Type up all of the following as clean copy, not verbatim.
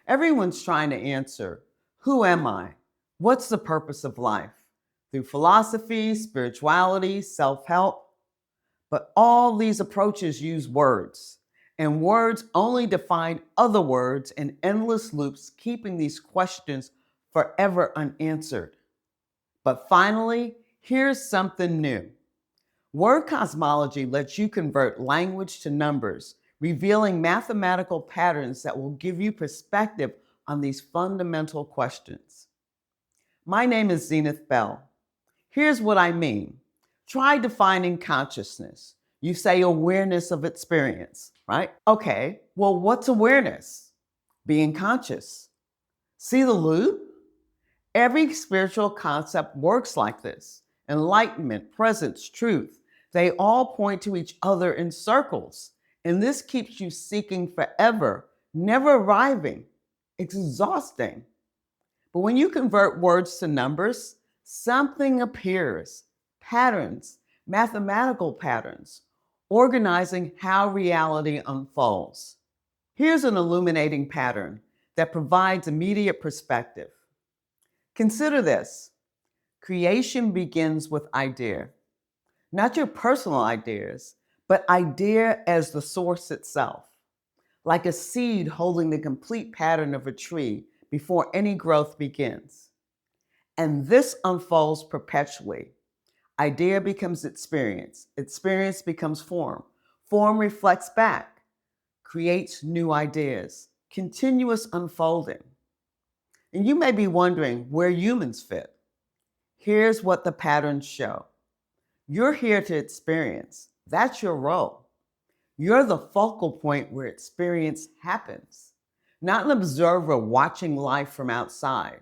Everyone's trying to answer, who am I? What's the purpose of life? Through philosophy, spirituality, self-help. But all these approaches use words, and words only define other words in endless loops, keeping these questions forever unanswered. But finally, here's something new. Word cosmology lets you convert language to numbers, revealing mathematical patterns that will give you perspective on these fundamental questions. My name is Zenith Bell. Here's what I mean. Try defining consciousness. You say awareness of experience, right? Okay, well, what's awareness? Being conscious. See the loop? Every spiritual concept works like this. Enlightenment, presence, truth. They all point to each other in circles. And this keeps you seeking forever, never arriving. It's exhausting. But when you convert words to numbers, something appears. Patterns, mathematical patterns, organizing how reality unfolds. Here's an illuminating pattern that provides immediate perspective. Consider this. Creation begins with idea. Not your personal ideas, but idea as the source itself. Like a seed holding the complete pattern of a tree before any growth begins. And this unfolds perpetually. Idea becomes experience. Experience becomes form. Form reflects back, creates new ideas. Continuous unfolding. And you may be wondering where humans fit. Here's what the patterns show. You're here to experience. That's your role. You're the focal point where experience happens, not an observer watching life from outside.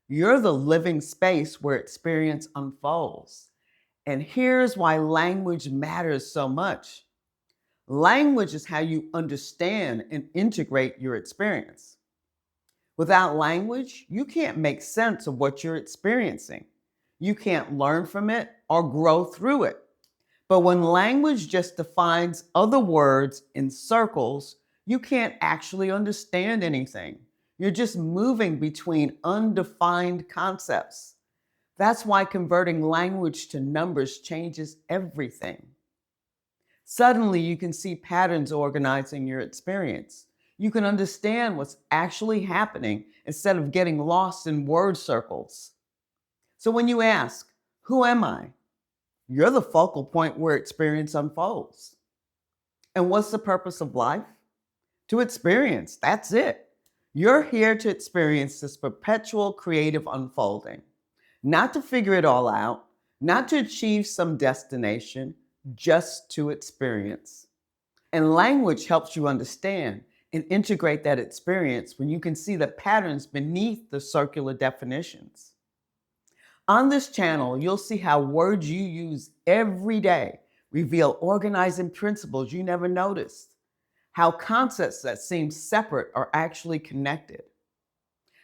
You're the living space where experience unfolds. And here's why language matters so much. Language is how you understand and integrate your experience. Without language, you can't make sense of what you're experiencing. You can't learn from it or grow through it. But when language just defines other words in circles, you can't actually understand anything. You're just moving between undefined concepts. That's why converting language to numbers changes everything. Suddenly, you can see patterns organizing your experience. You can understand what's actually happening instead of getting lost in word circles. So when you ask, who am I? You're the focal point where experience unfolds. And what's the purpose of life? To experience, that's it. You're here to experience this perpetual creative unfolding, not to figure it all out, not to achieve some destination, just to experience. And language helps you understand and integrate that experience when you can see the patterns beneath the circular definitions. On this channel, you'll see how words you use every day reveal organizing principles you never noticed, how concepts that seem separate are actually connected,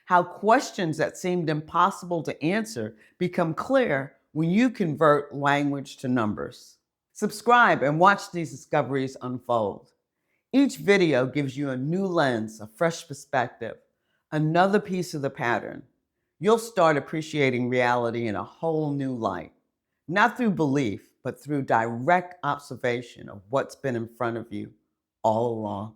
how questions that seemed impossible to answer become clear when you convert language to numbers. Subscribe and watch these discoveries unfold. Each video gives you a new lens, a fresh perspective, another piece of the pattern. You'll start appreciating reality in a whole new light, not through belief, but through direct observation of what's been in front of you all along.